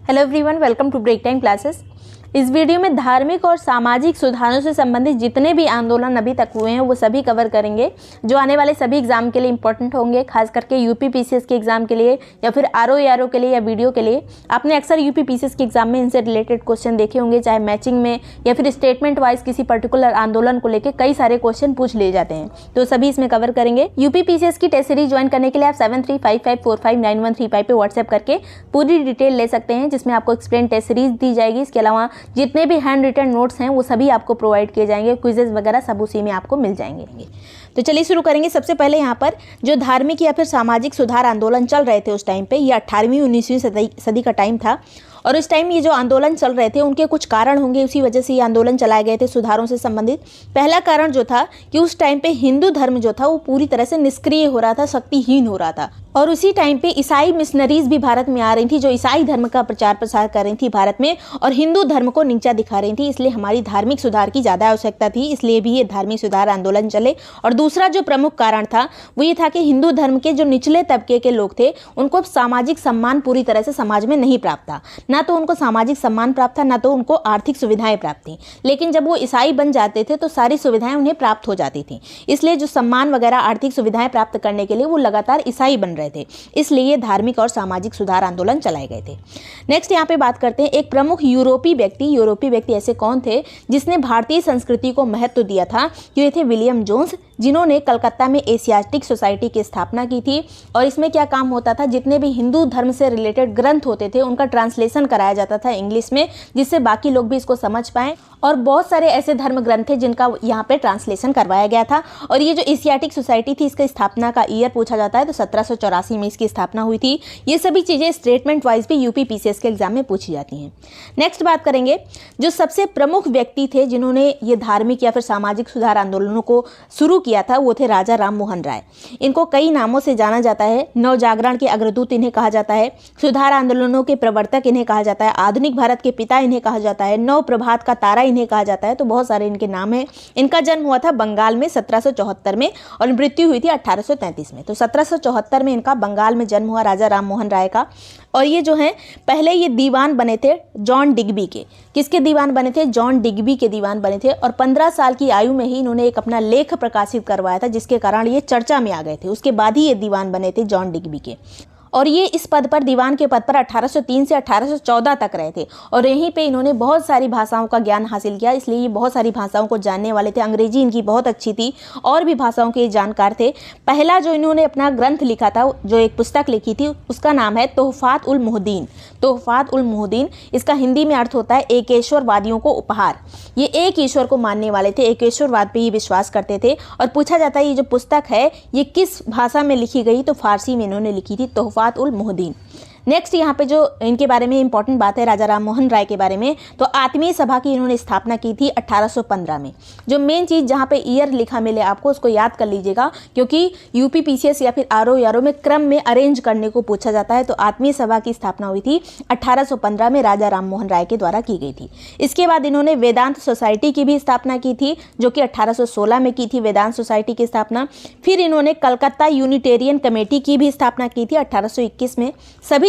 Hello everyone, welcome to break time classes. इस video में धार्मिक और सामाजिक सुधारों से संबंधित जितने भी आंदोलन अभी तक हुए हैं वो सभी कवर करेंगे, जो आने वाले सभी एग्जाम के लिए इंपॉर्टेंट होंगे, खास करके यूपी पीसीएस के एग्जाम के लिए या फिर आरओ के लिए या वीडियो के लिए। आपने अक्सर यूपी पीसीएस के एग्जाम में इनसे रिलेटेड क्वेश्चन देखे होंगे, चाहे मैचिंग में या फिर स्टेटमेंट वाइज किसी पर्टिकुलर आंदोलन को लेकर कई सारे क्वेश्चन पूछ लिए जाते हैं, तो सभी इसमें कवर करेंगे। यूपी पीसीएस की टेस्ट सीरीज ज्वाइन करने के लिए आप 7355459135 पे व्हाट्सएप करके पूरी डिटेल ले सकते हैं, जिसमें आपको एक्सप्लेन टेस्ट सीरीज दी जाएगी। इसके अलावा जितने भी हैंड रिटन नोट्स हैं वो सभी आपको प्रोवाइड किए जाएंगे, क्विजेज वगैरह सब उसी में आपको मिल जाएंगे। तो चलिए शुरू करेंगे। सबसे पहले यहाँ पर जो धार्मिक या फिर सामाजिक सुधार आंदोलन चल रहे थे उस टाइम पे, ये 18वीं 19वीं सदी का टाइम था, और इस टाइम ये जो आंदोलन चल रहे थे उनके कुछ कारण होंगे, उसी वजह से ये आंदोलन चलाए गए थे सुधारों से संबंधित। पहला कारण जो था कि उस टाइम पे हिंदू धर्म जो था वो पूरी तरह से निष्क्रिय हो रहा था, शक्तिहीन हो रहा था, और उसी टाइम पे ईसाई मिशनरीज भी भारत में आ रही थी, जो ईसाई धर्म का प्रचार प्रसार कर रही थी भारत में, और हिंदू धर्म को नीचा दिखा रही थी। इसलिए हमारी धार्मिक सुधार की ज़्यादा आवश्यकता थी, इसलिए भी ये धार्मिक सुधार आंदोलन चले। और दूसरा जो प्रमुख कारण था वो ये था कि हिंदू धर्म के जो निचले तबके के लोग थे उनको सामाजिक सम्मान पूरी तरह से समाज में नहीं प्राप्त था। ना तो उनको सामाजिक सम्मान प्राप्त था, ना तो उनको आर्थिक सुविधाएं प्राप्त थी। लेकिन जब वो ईसाई बन जाते थे तो सारी सुविधाएं उन्हें प्राप्त हो जाती थी, इसलिए जो सम्मान वगैरह आर्थिक सुविधाएं प्राप्त करने के लिए वो लगातार ईसाई बन रहे थे। इसलिए धार्मिक और सामाजिक सुधार आंदोलन चलाए गए थे। नेक्स्ट यहाँ पे बात करते हैं एक प्रमुख यूरोपीय व्यक्ति ऐसे कौन थे जिसने भारतीय संस्कृति को महत्व दिया था। ये थे विलियम जोन्स, जिन्होंने कलकत्ता में एशियाटिक सोसाइटी की स्थापना की थी। और इसमें क्या काम होता था, जितने भी हिंदू धर्म से रिलेटेड ग्रंथ होते थे उनका ट्रांसलेशन कराया जाता था इंग्लिश में, जिससे बाकी लोग भी इसको समझ पाएं। और बहुत सारे ऐसे धर्म ग्रंथ थे जिनका यहाँ पे ट्रांसलेशन करवाया गया था। और ये जो एशियाटिक सोसाइटी थी इसकी स्थापना का ईयर पूछा जाता है तो 1784 में इसकी स्थापना हुई थी। ये सभी चीज़ें स्टेटमेंट वाइज भी यूपी पीसीएस के एग्जाम में पूछी जाती हैं। नेक्स्ट बात करेंगे जो सबसे प्रमुख व्यक्ति थे जिन्होंने ये धार्मिक या फिर सामाजिक सुधार आंदोलनों को शुरू किया था, वो थे राजा राम मोहन राय। इनको कई नामों से जाना जाता है। नवजागरण के अग्रदूत इन्हें कहा जाता है, सुधार आंदोलनों के प्रवर्तक इन्हें कहा जाता है, आधुनिक भारत के पिता इन्हें कहा जाता है, नव प्रभात का तारा इन्हें कहा जाता है। तो बहुत सारे इनके नाम हैं। इनका जन्म हुआ था बंगाल में 1774 में और मृत्यु हुई थी 1833 में। तो 1774 में इनका बंगाल में जन्म हुआ राजा राम मोहन राय का। और ये जो हैं पहले ये दीवान बने थे जॉन डिग्बी के। किसके दीवान बने थे? जॉन डिग्बी के दीवान बने थे। और 15 साल की आयु में ही इन्होंने एक अपना लेख प्रकाशित करवाया था, जिसके कारण ये चर्चा में आ गए थे। उसके बाद ही ये दीवान बने थे जॉन डिग्बी के। और ये इस पद पर, दीवान के पद पर 1803 से 1814 तक रहे थे। और यहीं पे इन्होंने बहुत सारी भाषाओं का ज्ञान हासिल किया, इसलिए ये बहुत सारी भाषाओं को जानने वाले थे। अंग्रेजी इनकी बहुत अच्छी थी और भी भाषाओं के जानकार थे। पहला जो इन्होंने अपना ग्रंथ लिखा था, जो एक पुस्तक लिखी थी, उसका नाम है तोहफात उल मुहद्दीन। तोहफात उल मुहद्दीन, इसका हिंदी में अर्थ होता है एकेश्वरवादियों को उपहार। ये एक ईश्वर को मानने वाले थे, एकेश्वरवाद पे ये विश्वास करते थे। और पूछा जाता है ये जो पुस्तक है ये किस भाषा में लिखी गई, तो फारसी में इन्होंने लिखी थी, तोहफात उल मुहद्दीन। नेक्स्ट यहाँ पे जो इनके बारे में इंपॉर्टेंट बात है राजा राम मोहन राय के बारे में, तो आत्मीय सभा की इन्होंने स्थापना की थी 1815 में। जो मेन चीज़ जहाँ पे ईयर लिखा मिले आपको उसको याद कर लीजिएगा, क्योंकि यूपी पीसीएस या फिर आरओ में क्रम में अरेंज करने को पूछा जाता है। तो आत्मीय सभा की स्थापना हुई थी 1815 में, राजा राम मोहन राय के द्वारा की गई थी। इसके बाद इन्होंने वेदांत सोसाइटी की भी स्थापना की थी, जो कि 1816 में की थी वेदांत सोसाइटी की स्थापना। फिर इन्होंने कलकत्ता यूनिटेरियन कमेटी की भी स्थापना की थी 1821 में।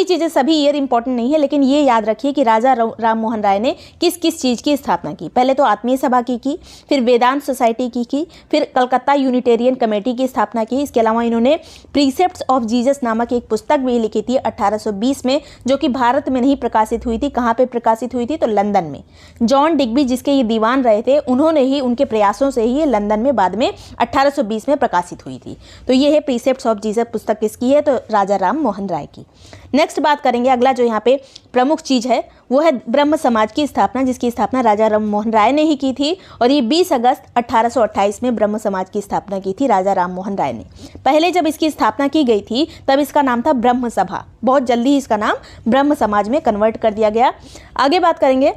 सभी ईयर इंपॉर्टेंट नहीं है, लेकिन ये याद रखिए कि राजा राम मोहन राय ने किस किस चीज़ की स्थापना की। पहले तो आत्मीय सभा की, फिर वेदांत सोसाइटी की, फिर कलकत्ता यूनिटेरियन कमेटी की स्थापना की। इसके अलावा इन्होंने प्रीसेप्ट्स ऑफ जीसस नामक एक पुस्तक भी लिखी थी 1820 में, जो कि भारत में नहीं प्रकाशित हुई थी। कहाँ पे प्रकाशित हुई थी? तो लंदन में। जॉन डिग्बी जिसके ये दीवान रहे थे, उन्होंने ही, उनके प्रयासों से ही ये लंदन में बाद में 1820 में प्रकाशित हुई थी। तो ये है प्रीसेप्ट्स ऑफ जीसस पुस्तक किसकी है? तो राजा राम मोहन राय की। नेक्स्ट बात करेंगे, अगला जो यहाँ पे प्रमुख चीज़ है वो है ब्रह्म समाज की स्थापना, जिसकी स्थापना राजा राम मोहन राय ने ही की थी। और ये 20 अगस्त 1828 में ब्रह्म समाज की स्थापना की थी राजा राम मोहन राय ने। पहले जब इसकी स्थापना की गई थी तब इसका नाम था ब्रह्म सभा, बहुत जल्दी इसका नाम ब्रह्म समाज में कन्वर्ट कर दिया गया। आगे बात करेंगे,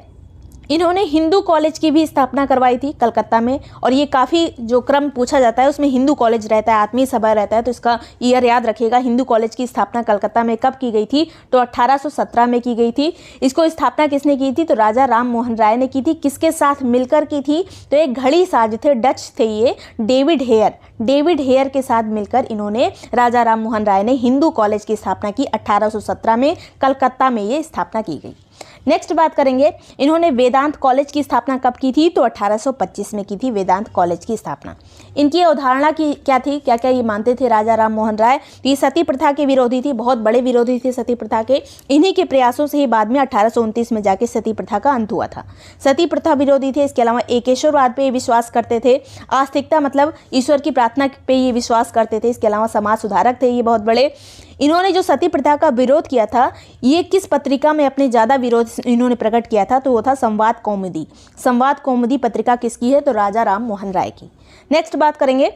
इन्होंने हिंदू कॉलेज की भी स्थापना करवाई थी कलकत्ता में। और ये काफ़ी जो क्रम पूछा जाता है उसमें हिंदू कॉलेज रहता है, आत्मीय सभा रहता है, तो इसका ईयर याद रखिएगा। हिंदू कॉलेज की स्थापना कलकत्ता में कब की गई थी? तो 1817 में की गई थी। इसको स्थापना किसने की थी? तो राजा राम मोहन राय ने की थी। किसके साथ मिलकर की थी? तो एक घड़ी साज थे, डच थे ये, डेविड हेयर के साथ मिलकर इन्होंने, राजा राम मोहन राय ने हिंदू कॉलेज की स्थापना की 1817 में, कलकत्ता में ये स्थापना की गई। नेक्स्ट बात करेंगे, इन्होंने वेदांत कॉलेज की स्थापना कब की थी? तो 1825 में की थी वेदांत कॉलेज की स्थापना। इनकी अवधारणा की क्या थी, क्या क्या ये मानते थे राजा राम मोहन राय? तो ये सती प्रथा के विरोधी थी, बहुत बड़े विरोधी थे सती प्रथा के। इन्हीं के प्रयासों से ही बाद में 1829 में जाके सती प्रथा का अंत हुआ था। सती प्रथा विरोधी थे। इसके अलावा एकेश्वरवाद पे विश्वास करते थे, आस्तिकता मतलब ईश्वर की प्रार्थना पे ये विश्वास करते थे। इसके अलावा समाज सुधारक थे ये बहुत बड़े। इन्होंने जो सती प्रथा का विरोध किया था, ये किस पत्रिका में अपने ज़्यादा विरोध इन्होंने प्रकट किया था? तो वो था संवाद कौमुदी। संवाद कौमुदी पत्रिका किसकी है? तो राजा राम मोहन राय की। नेक्स्ट बात करेंगे,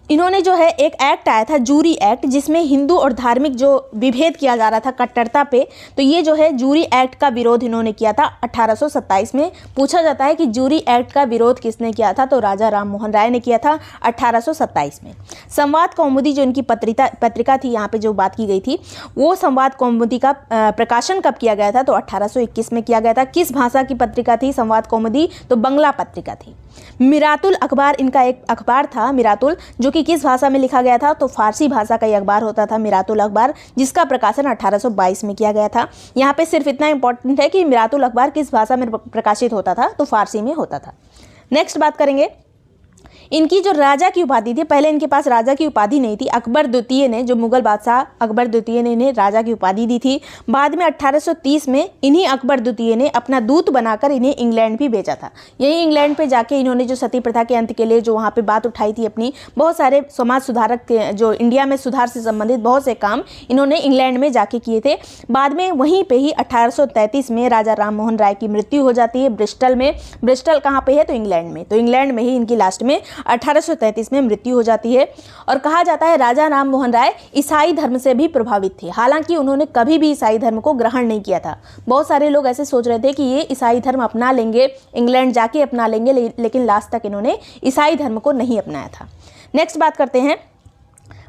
इन्होंने जो है एक एक्ट आया था जूरी एक्ट, जिसमें हिंदू और धार्मिक जो विभेद किया जा रहा था कट्टरता पे, तो ये जो है जूरी एक्ट का विरोध इन्होंने किया था 1827 में। पूछा जाता है कि जूरी एक्ट का विरोध किसने किया था? तो राजा राम मोहन राय ने किया था 1827 में। संवाद कौमुदी जो इनकी पत्रिका थी, यहाँ पे जो बात की गई थी, वो संवाद कौमुदी का प्रकाशन कब किया गया था? तो 1821 में किया गया था। किस भाषा की पत्रिका थी संवाद कौमुदी? तो बंगला पत्रिका थी। मिरातुल अखबार इनका एक अखबार था, मिरातुल, जो कि किस भाषा में लिखा गया था? तो फारसी भाषा का ये अखबार होता था मिरातुल अखबार, जिसका प्रकाशन 1822 में किया गया था। यहाँ पे सिर्फ इतना इंपॉर्टेंट है कि मिरातुल अखबार किस भाषा में प्रकाशित होता था? तो फारसी में होता था। नेक्स्ट बात करेंगे, इनकी जो राजा की उपाधि थी, पहले इनके पास राजा की उपाधि नहीं थी। अकबर द्वितीय ने, जो मुगल बादशाह अकबर द्वितीय ने इन्हें राजा की उपाधि दी थी। बाद में 1830 में इन्हीं अकबर द्वितीय ने अपना दूत बनाकर इन्हें इंग्लैंड भी भेजा था। यही इंग्लैंड पे जाके इन्होंने जो सती प्रथा के अंत के लिए जो वहाँ पे बात उठाई थी अपनी, बहुत सारे समाज सुधारक जो इंडिया में सुधार से संबंधित बहुत से काम इन्होंने इंग्लैंड में जाके किए थे। बाद में वहीं पर ही 1833 में राजा राम मोहन राय की मृत्यु हो जाती है ब्रिस्टल में। ब्रिस्टल कहाँ पे है? तो इंग्लैंड में। तो इंग्लैंड में ही इनकी लास्ट में 1833 में मृत्यु हो जाती है। और कहा जाता है राजा राम मोहन राय ईसाई धर्म से भी प्रभावित थे, हालांकि उन्होंने कभी भी ईसाई धर्म को ग्रहण नहीं किया था। बहुत सारे लोग ऐसे सोच रहे थे कि ये ईसाई धर्म अपना लेंगे, इंग्लैंड जाके अपना लेंगे, लेकिन लास्ट तक इन्होंने ईसाई धर्म को नहीं अपनाया था। नेक्स्ट बात करते हैं,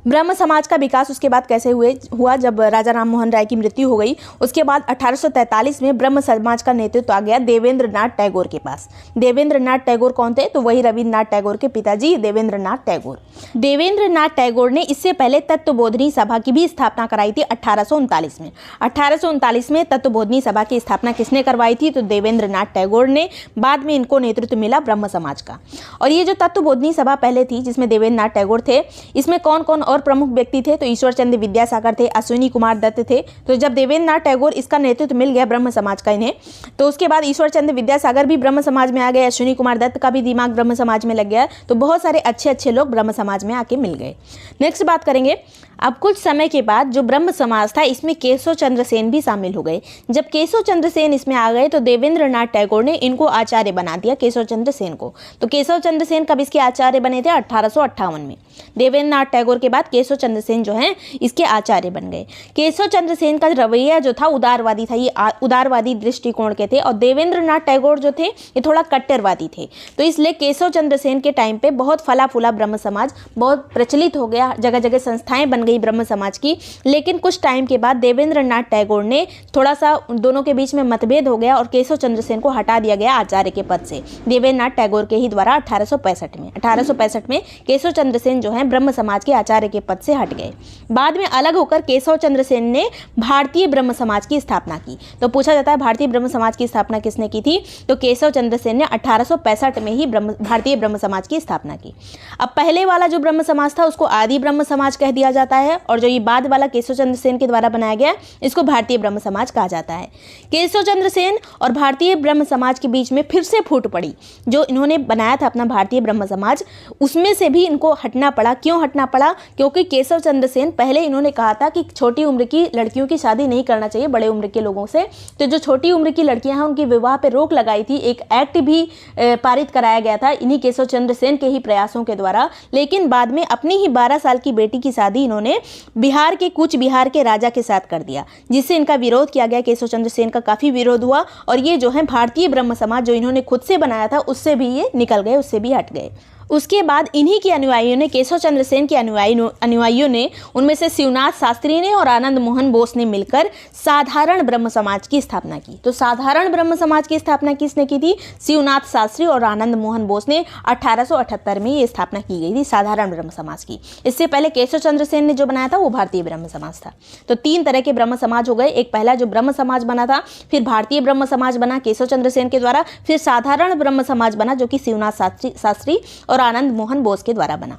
ब्रह्म समाज का विकास उसके बाद कैसे हुआ? जब राजा राम मोहन राय की मृत्यु हो गई, उसके बाद 1843 में ब्रह्म समाज का नेतृत्व आ गया देवेंद्र नाथ टैगोर के पास। देवेंद्र नाथ टैगोर कौन थे? तो वही रविन्द्रनाथ टैगोर के पिताजी देवेंद्र नाथ टैगोर। देवेंद्र नाथ टैगोर ने इससे पहले तत्वबोधिनी सभा की भी स्थापना कराई थी 1839 में। 1839 में तत्वबोधिनी सभा की स्थापना किसने करवाई थी? तो देवेंद्र नाथ टैगोर ने। बाद में इनको नेतृत्व मिला ब्रह्म समाज का। और ये जो तत्वबोधिनी सभा पहले थी, जिसमें देवेंद्र नाथ टैगोर थे, इसमें कौन कौन और प्रमुख व्यक्ति थे? तो ईश्वर चंद्र विद्यासागर थे, अश्विनी कुमार दत्त थे। तो जब देवेंद्र नाथ टैगोर इसका नेतृत्व मिल गया ब्रह्म समाज का इन्हें, तो उसके बाद ईश्वर चंद्र विद्यासागर भी ब्रह्म समाज में आ गए, अश्विनी कुमार दत्त का भी दिमाग ब्रह्म समाज में लग गया। तो बहुत सारे अच्छे अच्छे लोग ब्रह्म समाज में आके मिल गए। नेक्स्ट बात करेंगे, अब कुछ समय के बाद जो ब्रह्म समाज था, इसमें केशव चंद्र सेन भी शामिल हो गए। जब केशव चंद्र सेन इसमें आ गए तो देवेंद्र नाथ टैगोर ने इनको आचार्य बना दिया, केशव चंद्र सेन को। तो केशव चंद्र सेन कब इसके आचार्य बने थे? 1858 में। देवेंद्र नाथ टैगोर के बाद केशव चंद्र सेन जो हैं इसके आचार्य बन गए। केशव चंद्र सेन का रवैया जो था उदारवादी था, ये उदारवादी दृष्टिकोण के थे। और देवेंद्र नाथ टैगोर जो थे ये थोड़ा कट्टरवादी थे। तो इसलिए केशव चंद्र सेन के टाइम पे बहुत फला फूला ब्रह्म समाज बहुत प्रचलित हो गया, जगह जगह संस्थाएं बन गई ब्रह्म समाज की। लेकिन कुछ टाइम के बाद देवेंद्र नाथ टैगोर ने थोड़ा सा दोनों के बीच में मतभेद हो गया और केशव चंद्र सेन को हटा दिया गया आचार्य के पद से, देवेंद्र नाथ टैगोर के ही द्वारा 1865 में केशव चंद्र सेन जो है ब्रह्म समाज के आचार्य के पद से हट गए। बाद में अलग होकर केशव चंद्र सेन ने भारतीय ब्रह्म समाज की स्थापना की। तो पूछा जाता है भारतीय ब्रह्म समाज की स्थापना किसने की थी? तो केशव चंद्र सेन ने 1865 में ही भारतीय ब्रह्म समाज की स्थापना की। अब पहले वाला जो ब्रह्म समाज था उसको आदि ब्रह्म समाज कह दिया जाता है, और जो ये बाद वाला केशव चंद्र सेन के द्वारा बनाया गया इसको भारतीय ब्रह्म समाज कहा जाता है। केशव चंद्र सेन और भारतीय ब्रह्म समाज के बीच में फिर से फूट पड़ी। जो इन्होंने बनाया था अपना भारतीय ब्रह्म समाज, उसमें से भी इनको हटना पड़ा। क्यों हटना पड़ा? क्योंकि केशव चंद्र सेन पहले इन्होंने कहा था कि छोटी उम्र की लड़कियों की शादी नहीं करना चाहिए बड़े उम्र के लोगों से। तो जो छोटी उम्र की लड़कियां हैं उनकी विवाह पर रोक लगाई थी। एक एक्ट भी पारित कराया गया था इन्हीं केशव चंद्र सेन के ही प्रयासों के द्वारा। लेकिन बाद में अपनी ही 12 साल की बेटी की शादी इन्होंने बिहार के कूच बिहार के राजा के साथ कर दिया, जिससे इनका विरोध किया गया। केशव चंद्र सेन का काफी विरोध हुआ और ये जो है भारतीय ब्रह्म समाज जो इन्होंने खुद से बनाया था उससे भी ये निकल गए, उससे भी हट गए। उसके बाद इन्हीं के अनुयायियों ने, केशव चंद्र सेन के अनुयायियों ने, उनमें से शिवनाथ शास्त्री ने और आनंद मोहन बोस ने मिलकर साधारण ब्रह्म समाज की स्थापना की। तो साधारण ब्रह्म समाज की स्थापना किसने की थी? शिवनाथ शास्त्री और आनंद मोहन बोस ने 1878 में ये स्थापना की गई थी साधारण ब्रह्म समाज की। इससे पहले केशव चंद्र सेन ने जो बनाया था वो भारतीय ब्रह्म समाज था। तो 3 तरह के ब्रह्म समाज हो गए। एक पहला जो ब्रह्म समाज बना था, फिर भारतीय ब्रह्म समाज बना केशव चंद्र सेन के द्वारा, फिर साधारण ब्रह्म समाज बना जो कि शिवनाथ शास्त्री और आनंद मोहन बोस के द्वारा बना।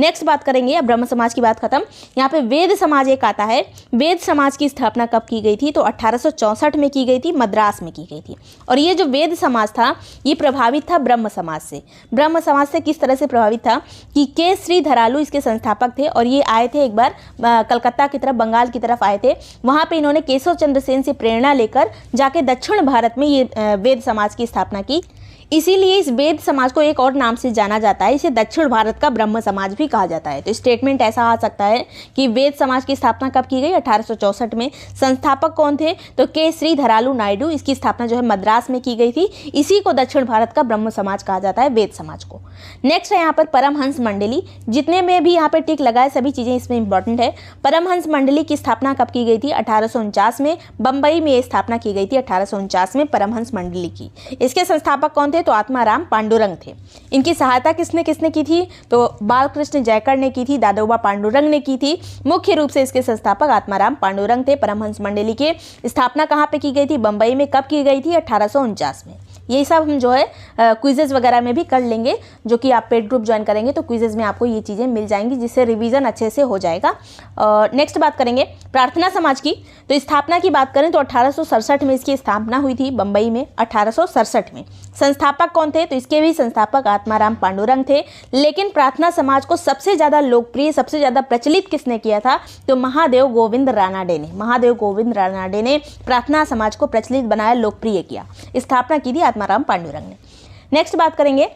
नेक्स्ट बात करेंगे, अब ब्रह्म समाज की बात खत्म। यहाँ पे वेद समाज एक आता है। वेद समाज की स्थापना कब की गई थी? तो 1864 में की गई थी, मद्रास में की गई थी। और ये जो वेद समाज था ये प्रभावित था ब्रह्म समाज से। ब्रह्म समाज से किस तरह से प्रभावित था कि के श्रीधरालू इसके संस्थापक थे और ये आए थे एक बार कलकत्ता की तरफ, बंगाल की तरफ आए थे। वहाँ पे इन्होंने केशव चंद्र सेन से प्रेरणा लेकर जाके दक्षिण भारत में ये वेद समाज की स्थापना की। इसीलिए इस वेद समाज को एक और नाम से जाना जाता है, इसे दक्षिण भारत का ब्रह्म समाज भी कहा जाता है। तो स्टेटमेंट ऐसा आ सकता है कि वेद समाज की स्थापना कब की गई? 1864 में। संस्थापक कौन थे? तो के श्रीधरालू नायडू। इसकी स्थापना जो है मद्रास में की गई थी। इसी को दक्षिण भारत का ब्रह्म समाज कहा जाता है, वेद समाज को। नेक्स्ट है यहाँ पर परमहंस मंडली। जितने में भी यहाँ पर टिक लगाए सभी चीज़ें इसमें इंपॉर्टेंट है। परमहंस मंडली की स्थापना कब की गई थी? 1849 में बम्बई में स्थापना की गई थी। 1849 में परमहंस मंडली की। इसके संस्थापक कौन थे? तो आत्माराम पांडुरंग थे। इनकी सहायता किसने किसने की थी? तो बालकृष्ण जयकर ने की थी, दादोबा पांडुरंग ने की थी। मुख्य रूप से इसके संस्थापक आत्माराम पांडुरंग थे। परमहंस मंडली की स्थापना कहाँ पे की गई थी? बंबई में। कब की गई थी? 1849 में। ये सब हम जो है क्विजेज वगैरह में भी कर लेंगे, जो कि आप पेड ग्रुप ज्वाइन करेंगे तो क्विजेज में आपको ये चीज़ें मिल जाएंगी, जिससे रिवीजन अच्छे से हो जाएगा। नेक्स्ट बात करेंगे प्रार्थना समाज की। तो स्थापना की बात करें तो 1867 में इसकी स्थापना हुई थी बंबई में, 1867 में। संस्थापक कौन थे? तो इसके भी संस्थापक आत्माराम पांडुरंग थे। लेकिन प्रार्थना समाज को सबसे ज़्यादा लोकप्रिय, सबसे ज़्यादा प्रचलित किसने किया था? तो महादेव गोविंद रानाडे ने। महादेव गोविंद रानाडे ने प्रार्थना समाज को प्रचलित बनाया, लोकप्रिय किया। स्थापना की थी आत्माराम पांडुरंग ने। नेक्स्ट बात करेंगे,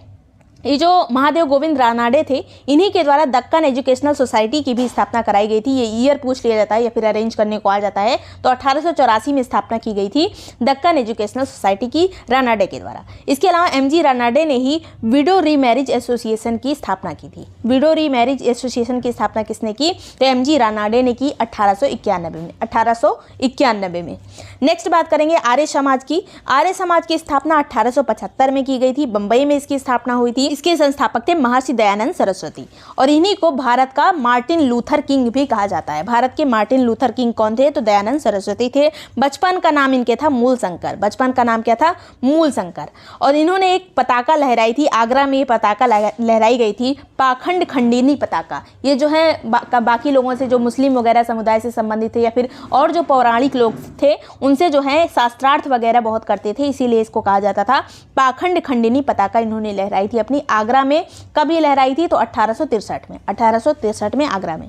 ये जो महादेव गोविंद रानाडे थे, इन्हीं के द्वारा दक्कन एजुकेशनल सोसाइटी की भी स्थापना कराई गई थी। ये ईयर पूछ लिया जाता है या फिर अरेंज करने को आ जाता है। तो 1884 में स्थापना की गई थी दक्कन एजुकेशनल सोसाइटी की रानाडे के द्वारा। इसके अलावा एमजी रानाडे ने ही विडो रीमैरिज एसोसिएशन की स्थापना की थी। विडो रीमैरिज एसोसिएशन की स्थापना किसने की? तो एमजी रानाडे ने की 1891 में। नेक्स्ट बात करेंगे आर्य समाज की। आर्य समाज की स्थापना 1875 में की गई थी। बंबई में इसकी स्थापना हुई थी। इसके संस्थापक थे महर्षि दयानंद सरस्वती और इन्हीं को भारत का मार्टिन लूथर किंग भी कहा जाता है। भारत के मार्टिन लूथर किंग कौन थे? तो दयानंद सरस्वती थे। बचपन का नाम इनके था मूल शंकर। बचपन का नाम क्या था? मूल शंकर। और इन्होंने एक पताका लहराई थी, आगरा में ये पताका लहराई गई थी, पाखंड खंडिनी पताका। ये जो है बाकी लोगों से, जो मुस्लिम वगैरह समुदाय से संबंधित थे या फिर और जो पौराणिक लोग थे, उनसे जो है शास्त्रार्थ वगैरह बहुत करते थे, इसीलिए इसको कहा जाता था पाखंड खंडिनी पताका। इन्होंने लहराई थी अपनी आगरा में। कब ये लहराई थी? तो 1863 में। 1863 में आगरा में।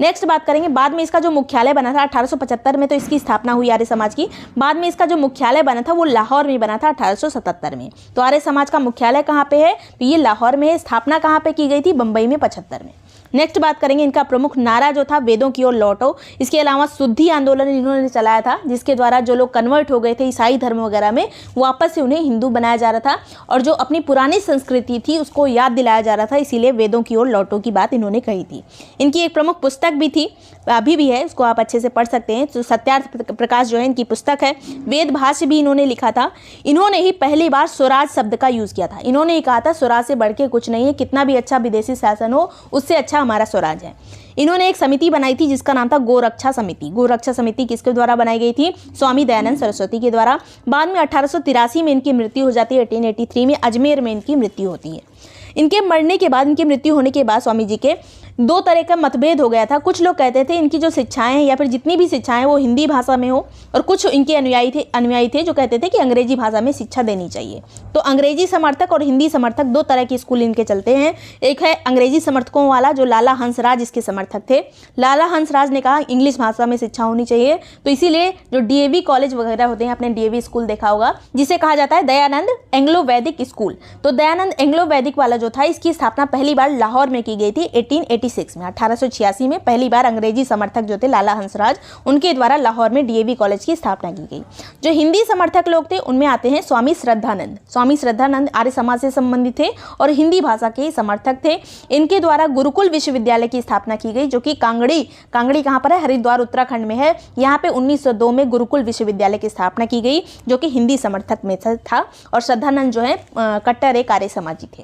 नेक्स्ट बात करेंगे, बाद में इसका जो मुख्यालय बना था 1875 में, तो इसकी स्थापना हुई आर्य समाज की। बाद में इसका जो मुख्यालय बना था वो लाहौर में बना था 1877 में। तो आर्य समाज का मुख्यालय कहाँ पे है? तो ये लाहौर में है। स्थापना कहाँ पे की गई थी? बंबई में 75 में। नेक्स्ट बात करेंगे, इनका प्रमुख नारा जो था वेदों की ओर लौटो। इसके अलावा शुद्धि आंदोलन इन्होंने चलाया था, जिसके द्वारा जो लोग कन्वर्ट हो गए थे ईसाई धर्म वगैरह में, वापस से उन्हें हिंदू बनाया जा रहा था और जो अपनी पुरानी संस्कृति थी उसको याद दिलाया जा रहा था। इसीलिए वेदों की ओर लौटो की बात इन्होंने कही थी। इनकी एक प्रमुख पुस्तक भी थी, अभी भी है, उसको आप अच्छे से पढ़ सकते हैं। तो सत्यार्थ प्रकाश जो है इनकी पुस्तक है। वेद भाष्य भी इन्होंने लिखा था। इन्होंने ही पहली बार स्वराज शब्द का यूज़ किया था। इन्होंने ही कहा था स्वराज से बढ़ के कुछ नहीं है, कितना भी अच्छा विदेशी शासन हो उससे अच्छा हमारा स्वराज है। इन्होंने एक समिति बनाई थी जिसका नाम था गोरक्षा समिति। गोरक्षा समिति किसके द्वारा बनाई गई थी? स्वामी दयानंद सरस्वती के द्वारा। बाद में 1883 में इनकी मृत्यु हो जाती है। 1883 में अजमेर में इनकी मृत्यु होती है। इनके मरने के बाद, इनकी मृत्यु होने के बाद स्वामी जी के दो तरह का मतभेद हो गया था। कुछ लोग कहते थे इनकी जो शिक्षाएं हैं या फिर जितनी भी शिक्षाएं वो हिंदी भाषा में हो, और कुछ इनके अनुयायी थे जो कहते थे कि अंग्रेजी भाषा में शिक्षा देनी चाहिए। तो अंग्रेजी समर्थक और हिंदी समर्थक दो तरह के स्कूल इनके चलते हैं। एक है अंग्रेजी समर्थकों वाला, जो लाला हंसराज इसके समर्थक थे। लाला हंसराज ने कहा इंग्लिश भाषा में शिक्षा होनी चाहिए, तो इसीलिए जो डीएवी कॉलेज वगैरह होते हैं, आपने डीएवी स्कूल देखा होगा, जिसे कहा जाता है दयानंद एंग्लो वैदिक स्कूल। तो दयानंद एंग्लो वैदिक वाला जो था, इसकी स्थापना पहली बार लाहौर में की गई थी 1886 में, 1886 में पहली बार अंग्रेजी समर्थक जो थे लाला हंसराज, उनके द्वारा लाहौर में डीएवी कॉलेज की स्थापना की गई। जो हिंदी समर्थक लोग थे उनमें आते हैं स्वामी श्रद्धानंद। स्वामी श्रद्धानंद आर्य समाज से संबंधित थे और हिंदी भाषा के समर्थक थे। इनके द्वारा गुरुकुल विश्वविद्यालय की स्थापना की गई, जो कि कांगड़ी कहाँ पर है, हरिद्वार उत्तराखंड में है। यहाँ पे 1902 में गुरुकुल विश्वविद्यालय की स्थापना की गई, जो कि हिंदी समर्थक में था। और श्रद्धानंद जो है कट्टर एक आर्य समाजी थे।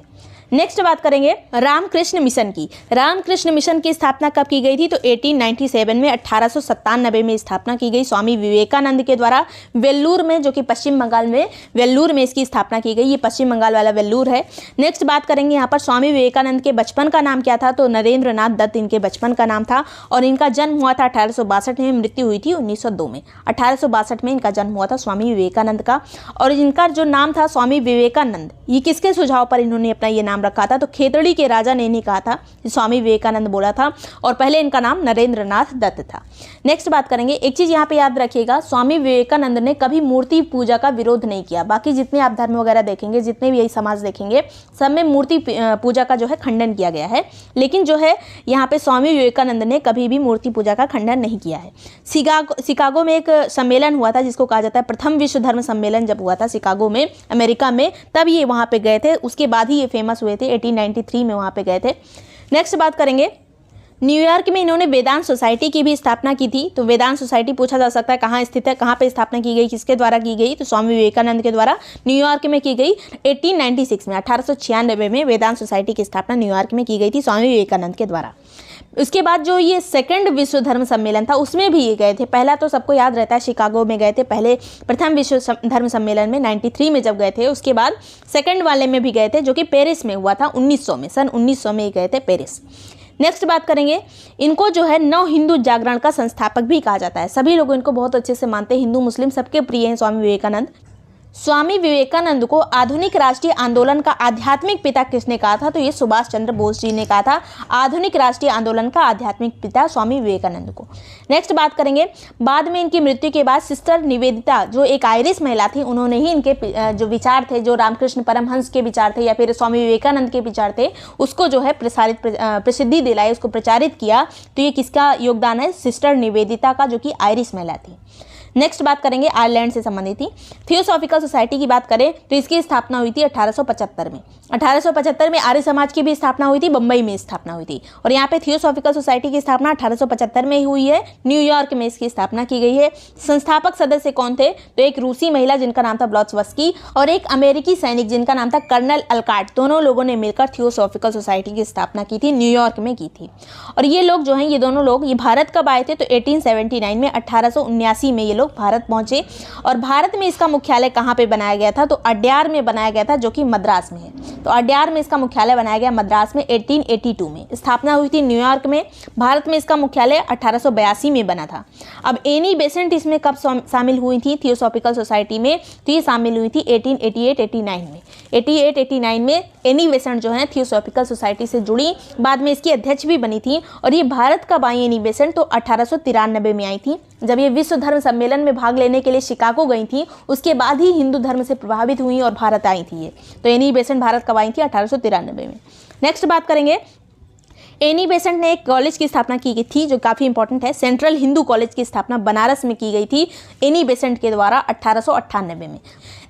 नेक्स्ट बात करेंगे रामकृष्ण मिशन की। रामकृष्ण मिशन की स्थापना कब की गई थी? तो 1897 में, 1897 में स्थापना की गई स्वामी विवेकानंद के द्वारा वेल्लूर में, जो कि पश्चिम बंगाल में वेल्लूर में इसकी स्थापना की गई। ये पश्चिम बंगाल वाला वेल्लूर है। नेक्स्ट बात करेंगे यहाँ पर स्वामी विवेकानंद के बचपन का नाम क्या था? तो नरेंद्र नाथ दत्त इनके बचपन का नाम था और इनका जन्म हुआ था 1862 में, मृत्यु हुई थी 1902 में। 1862 में इनका जन्म हुआ था स्वामी विवेकानंद का। और इनका जो नाम था स्वामी विवेकानंद, ये किसके सुझाव पर इन्होंने अपना ये नाम रखा था? तो खेतड़ी के राजा ने इन्हें कहा था, स्वामी विवेकानंद बोला था। और पहले इनका नाम नरेंद्र नाथ दत्त था। नेक्स्ट बात करेंगे, एक चीज यहाँ पे याद रखिएगा, स्वामी विवेकानंद ने कभी मूर्ति पूजा का विरोध नहीं किया। बाकी जितने आप धर्म वगैरह देखेंगे, जितने भी यही समाज देखेंगे, सब में मूर्ति पूजा का जो है खंडन किया गया है। लेकिन जो है यहाँ पे स्वामी विवेकानंद ने कभी भी मूर्ति पूजा का खंडन नहीं किया है। शिकागो में एक सम्मेलन हुआ था जिसको कहा जाता है प्रथम विश्व धर्म सम्मेलन। जब हुआ था शिकागो में, अमेरिका में, तब ये वहाँ पे गए थे। उसके बाद ही ये फेमस हुए थे, 1893 में वहाँ पे गए थे। नेक्स्ट बात करेंगे, न्यूयॉर्क में इन्होंने वेदांत सोसाइटी की भी स्थापना की थी। तो वेदांत सोसाइटी पूछा जा सकता है कहाँ स्थित है, कहाँ पे स्थापना की गई, किसके द्वारा की गई? तो स्वामी विवेकानंद के द्वारा न्यूयॉर्क में की गई 1896 में। 1896 में वेदांत सोसाइटी की स्थापना न्यूयॉर्क में की गई थी स्वामी विवेकानंद के द्वारा। उसके बाद जो ये सेकंड विश्व धर्म सम्मेलन था उसमें भी ये गए थे। पहला तो सबको याद रहता है शिकागो में गए थे, पहले प्रथम विश्व धर्म सम्मेलन में 93 में जब गए थे। उसके बाद सेकंड वाले में भी गए थे, जो कि पेरिस में हुआ था 1900 में, सन 1900 में गए थे पेरिस। नेक्स्ट बात करेंगे, इनको जो है नव हिंदू जागरण का संस्थापक भी कहा जाता है। सभी लोग इनको बहुत अच्छे से मानते हैं, हिंदू मुस्लिम सबके प्रिय हैं स्वामी विवेकानंद। स्वामी विवेकानंद को आधुनिक राष्ट्रीय आंदोलन का आध्यात्मिक पिता किसने कहा था? तो ये सुभाष चंद्र बोस जी ने कहा था, आधुनिक राष्ट्रीय आंदोलन का आध्यात्मिक पिता स्वामी विवेकानंद को। नेक्स्ट बात करेंगे, बाद में इनकी मृत्यु के बाद सिस्टर निवेदिता जो एक आयरिश महिला थी, उन्होंने ही इनके जो विचार थे, जो रामकृष्ण परमहंस के विचार थे या फिर स्वामी विवेकानंद के विचार थे, उसको जो है प्रसिद्धि दिलाई, उसको प्रचारित किया। तो ये किसका योगदान है? सिस्टर निवेदिता का, जो कि आयरिश महिला थी। नेक्स्ट बात करेंगे आयरलैंड से संबंधित थी। थियोसॉफिकल सोसाइटी की बात करें तो इसकी स्थापना हुई थी 1875 में। 1875 में आर्य समाज की भी स्थापना हुई थी, बम्बई में स्थापना हुई थी। और यहाँ पे थियोसॉफिकल सोसाइटी की स्थापना 1875 में ही हुई है, न्यूयॉर्क में इसकी स्थापना की गई है। संस्थापक सदस्य कौन थे? तो एक रूसी महिला जिनका नाम था ब्लॉट्सवस्की और एक अमेरिकी सैनिक जिनका नाम था कर्नल अलकाट। दोनों लोगों ने मिलकर थियोसॉफिकल सोसाइटी की स्थापना की थी, न्यूयॉर्क में की थी। और ये लोग जो हैं, ये दोनों लोग, ये भारत कब आए थे? तो 1879 में, 1879 में ये लोग भारत पहुंचे। और भारत में इसका मुख्यालय कहाँ पे बनाया गया था? तो अड्यार में बनाया गया था, जो कि मद्रास में है। तो अड्यार में इसका मुख्यालय बनाया गया, मद्रास में 1882 में। स्थापना हुई थी न्यूयॉर्क में। भारत में इसका मुख्यालय 1882 में बना था। अब एनी बेसेंट इसमें कब शामिल हुई थी थियोसॉफिकल सोसाइटी में? तो ये शामिल हुई थी 1888-89 में। 88-89 में एनी बेसेंट जो है थियोसॉफिकल सोसाइटी से जुड़ी, बाद में इसकी अध्यक्ष भी बनी थी। और ये भारत कब आई एनी बेसेंट? तो 1893 में आई थी, जब ये विश्व धर्म सम्मेलन में भाग लेने के लिए शिकागो गई थी। उसके बाद ही हिंदू धर्म से प्रभावित हुई और भारत आई थी ये। तो एनी बेसेंट भारत कब आई थी? 1893 में। नेक्स्ट बात करेंगे, एनी बेसेंट ने एक कॉलेज की स्थापना की गई थी जो काफ़ी इंपॉर्टेंट है। सेंट्रल हिंदू कॉलेज की स्थापना बनारस में की गई थी एनी बेसेंट के द्वारा 1898 में।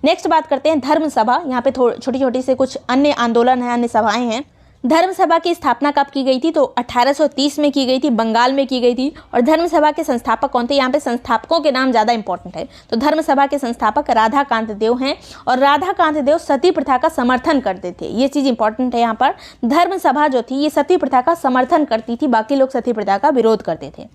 नेक्स्ट बात करते हैं धर्म सभा। यहाँ पे छोटी छोटी से कुछ अन्य आंदोलन हैं, अन्य सभाएं हैं। धर्म सभा की स्थापना कब की गई थी? तो 1830 में की गई थी, बंगाल में की गई थी। और धर्म सभा के संस्थापक कौन थे? यहाँ पे संस्थापकों के नाम ज़्यादा इंपॉर्टेंट है। तो धर्म सभा के संस्थापक राधाकांत देव हैं। और राधाकांत देव सती प्रथा का समर्थन करते थे, ये चीज़ इंपॉर्टेंट है यहाँ पर। धर्म सभा जो थी ये सती प्रथा का समर्थन करती थी, बाकी लोग सती प्रथा का विरोध करते थे।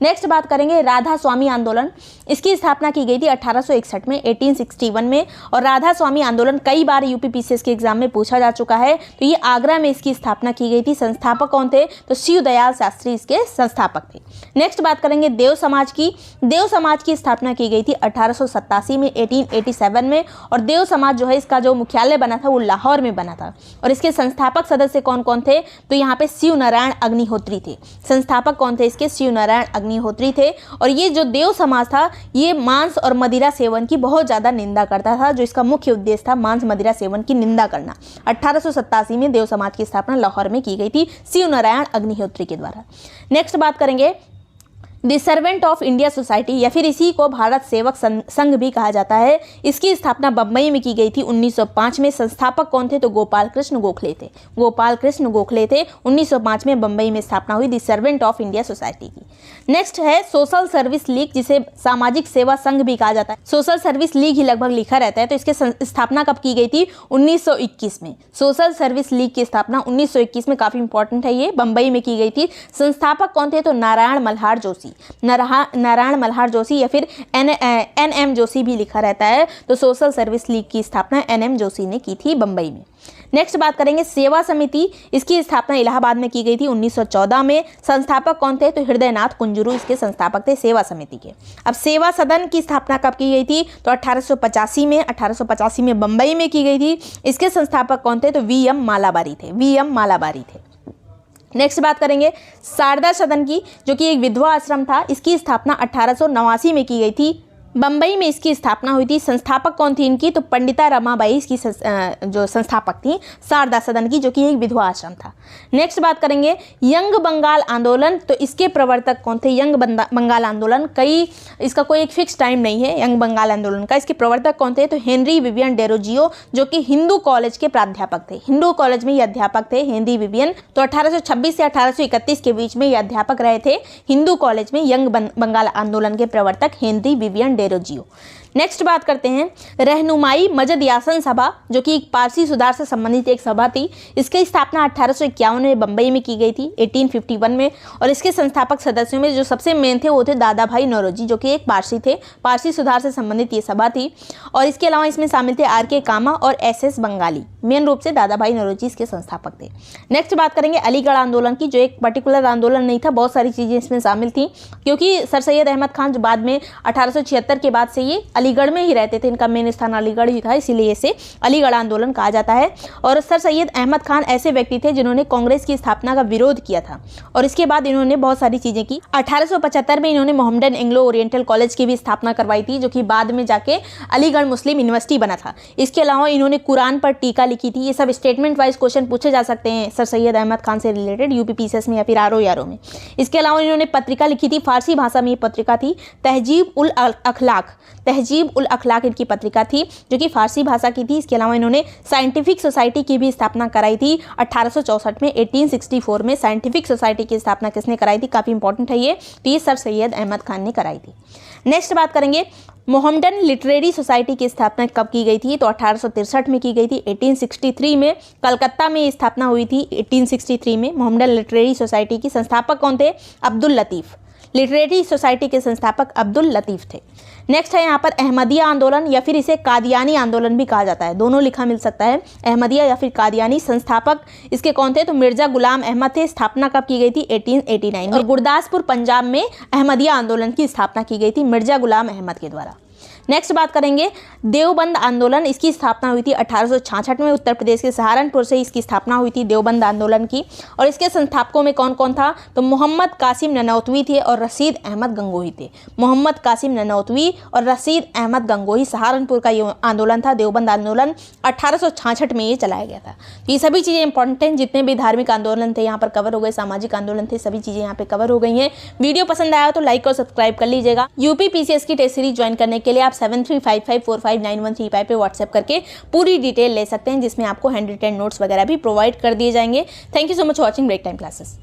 नेक्स्ट बात करेंगे राधा स्वामी आंदोलन। इसकी स्थापना की गई थी 1861 में, 1861 में। और राधा स्वामी आंदोलन कई बार यूपीपीसीएस के एग्जाम में पूछा जा चुका है। तो ये आगरा में इसकी स्थापना की गई थी। संस्थापक कौन थे? तो शिव दयाल शास्त्री इसके संस्थापक थे। नेक्स्ट बात करेंगे देव समाज की। देव समाज की स्थापना की गई थी 1887 में, 1887 में। और देव समाज जो है, इसका जो मुख्यालय बना था वो लाहौर में बना था। और इसके संस्थापक सदस्य कौन कौन थे? तो यहाँ पे शिव नारायण अग्निहोत्री थे। संस्थापक कौन थे इसके? शिव नारायण अग्निहोत्री थे। और ये जो देव समाज था ये मांस और मदिरा सेवन की बहुत ज़्यादा निंदा करता था, जो इसका मुख्य उद्देश्य था मांस मदिरा सेवन की निंदा करना। 1887 में देव समाज की स्थापना लाहौर में की गई थी शिव नारायण अग्निहोत्री के द्वारा। नेक्स्ट बात करेंगे the servant of India society, या फिर इसी को भारत सेवक संघ भी कहा जाता है। इसकी स्थापना बम्बई में की गई थी 1905 में। संस्थापक कौन थे? तो गोपाल कृष्ण गोखले थे। गोपाल कृष्ण गोखले थे। 1905 में बम्बई में स्थापना हुई the servant of India society की। नेक्स्ट है सोशल सर्विस लीग, जिसे सामाजिक सेवा संघ भी कहा जाता है। सोशल सर्विस लीग ही लगभग लिखा रहता है, तो इसके स्थापना कब की गई थी? 1921 में। सोशल सर्विस लीग की स्थापना 1921 में, काफी इंपॉर्टेंट है ये, बम्बई में की गई थी। संस्थापक कौन थे? तो नारायण मल्हार जोशी। नारायण मल्हार जोशी या फिर एन.एम. जोशी भी लिखा रहता है। तो सोशल सर्विस लीग की स्थापना एन.एम. जोशी ने की थी बंबई में। नेक्स्ट बात करेंगे सेवा समिति। इसकी स्थापना इलाहाबाद में की गई थी 1914 में। संस्थापक कौन थे? तो हृदयनाथ कुंजरू इसके संस्थापक थे सेवा समिति के। अब सेवा सदन की स्थापना कब की गई थी? तो 1885 में। 1885 में बंबई में की गई थी। इसके संस्थापक कौन थे? तो वी.एम. मालाबारी थे। वी.एम. मालाबारी थे। नेक्स्ट बात करेंगे शारदा सदन की, जो कि एक विधवा आश्रम था। इसकी स्थापना 1889 में की गई थी। बम्बई में इसकी स्थापना हुई थी। संस्थापक कौन थी इनकी? तो पंडिता रमाबाई इसकी जो संस्थापक थी शारदा सदन की, जो कि एक विधवा आश्रम था। नेक्स्ट बात करेंगे यंग बंगाल आंदोलन। तो इसके प्रवर्तक कौन थे? यंग बंगाल आंदोलन, इसका कोई एक फिक्स टाइम नहीं है यंग बंगाल आंदोलन का। इसके प्रवर्तक कौन थे? तो हेनरी विवियन डेरोजियो, जो कि हिंदू कॉलेज के प्राध्यापक थे। हिंदू कॉलेज में ये अध्यापक थे हेनरी विवियन। तो 1826 से 1831 के बीच में ये अध्यापक रहे थे हिंदू कॉलेज में। यंग बंगाल आंदोलन के प्रवर्तक हेनरी विवियन डेरोजियो। नेक्स्ट बात करते हैं रहनुमाई मजद यासन सभा, जो कि एक पारसी सुधार से संबंधित एक सभा थी। इसकी स्थापना 1851 में बंबई में की गई थी 1851 में। और इसके संस्थापक सदस्यों में जो सबसे मेन थे वो थे दादा भाई नौरोजी, जो कि एक पारसी थे। पारसी सुधार से संबंधित ये सभा थी। और इसके अलावा इसमें शामिल थे आर.के. कामा और एस.एस. बंगाली। मेन रूप से दादा भाई नौरोजी इसके संस्थापक थे। नेक्स्ट बात करेंगे अलीगढ़ आंदोलन की, जो एक पर्टिकुलर आंदोलन नहीं था, बहुत सारी चीज़ें इसमें शामिल थी। क्योंकि सर सैयद अहमद खान जो बाद में 1876 के बाद से ये अलीगढ़ में ही रहते थे, इनका मेन स्थान अलीगढ़ ही था, इसीलिए इसे अलीगढ़ आंदोलन कहा जाता है। और सर सैयद अहमद खान ऐसे व्यक्ति थे जिन्होंने कांग्रेस की स्थापना का विरोध किया था। और इसके बाद इन्होंने बहुत सारी चीजें की। 1875 में इन्होंने मोहम्मदन एंग्लो ओरिएंटल कॉलेज की भी स्थापना करवाई थी, जो कि बाद में जाके अलीगढ़ मुस्लिम यूनिवर्सिटी बना था। इसके अलावा इन्होंने कुरान पर टीका लिखी थी। ये सब स्टेटमेंट वाइज क्वेश्चन पूछे जा सकते हैं सर सैयद अहमद खान से रिलेटेड यूपीपीसीएस में या फिर आरओ में। इसके अलावा इन्होंने पत्रिका लिखी थी, फारसी भाषा में ये पत्रिका थी, तहजीब उल अखलाक इनकी पत्रिका थी, जो कि फारसी भाषा की थी। इसके अलावा इन्होंने साइंटिफिक सोसाइटी की भी स्थापना कराई थी 1864 में। 1864 में साइंटिफिक सोसाइटी की स्थापना किसने कराई थी? काफ़ी इंपॉर्टेंट है ये, तो ये सर सैयद अहमद खान ने कराई थी। नेक्स्ट बात करेंगे मोहम्मदन लिटरेरी सोसाइटी की स्थापना कब की गई थी? तो 1863 में की गई थी। 1863 में कलकत्ता में स्थापना हुई थी। 1863 में मोहम्मदन लिटरेरी सोसाइटी की संस्थापक कौन थे? अब्दुल लतीफ़। लिटरेरी सोसाइटी के संस्थापक अब्दुल लतीफ़ थे। नेक्स्ट है यहाँ पर अहमदिया आंदोलन, या फिर इसे कादियानी आंदोलन भी कहा जाता है, दोनों लिखा मिल सकता है, अहमदिया या फिर कादियानी। संस्थापक इसके कौन थे? तो मिर्जा गुलाम अहमद थे। स्थापना कब की गई थी? 1889 में। और गुरदासपुर पंजाब में अहमदिया आंदोलन की स्थापना की गई थी मिर्जा गुलाम अहमद के द्वारा। नेक्स्ट बात करेंगे देवबंद आंदोलन। इसकी स्थापना हुई थी 1866 में। उत्तर प्रदेश के सहारनपुर से इसकी स्थापना हुई थी देवबंद आंदोलन की। और इसके संस्थापकों में कौन कौन था? तो मोहम्मद कासिम ननौतवी थे और रशीद अहमद गंगोही थे। मोहम्मद कासिम ननौतवी और रशीद अहमद गंगोही। सहारनपुर का ये आंदोलन था, देवबंद आंदोलन 1866 में ये चलाया गया था। तो ये सभी चीज़ें इंपॉर्टेंट हैं, जितने भी धार्मिक आंदोलन थे यहाँ पर कवर हो गए, सामाजिक आंदोलन थे, सभी चीज़ें यहाँ पे कवर हो गई हैं। वीडियो पसंद आया तो लाइक और सब्सक्राइब कर लीजिएगा। यूपीपीसीएस की टेस्ट सीरीज ज्वाइन करने के लिए आप 7355459135 पे व्हाट्सएप करके पूरी डिटेल ले सकते हैं, जिसमें आपको हैंड रिटन नोट्स वगैरह भी प्रोवाइड कर दिए जाएंगे। Thank you so much for watching break time classes.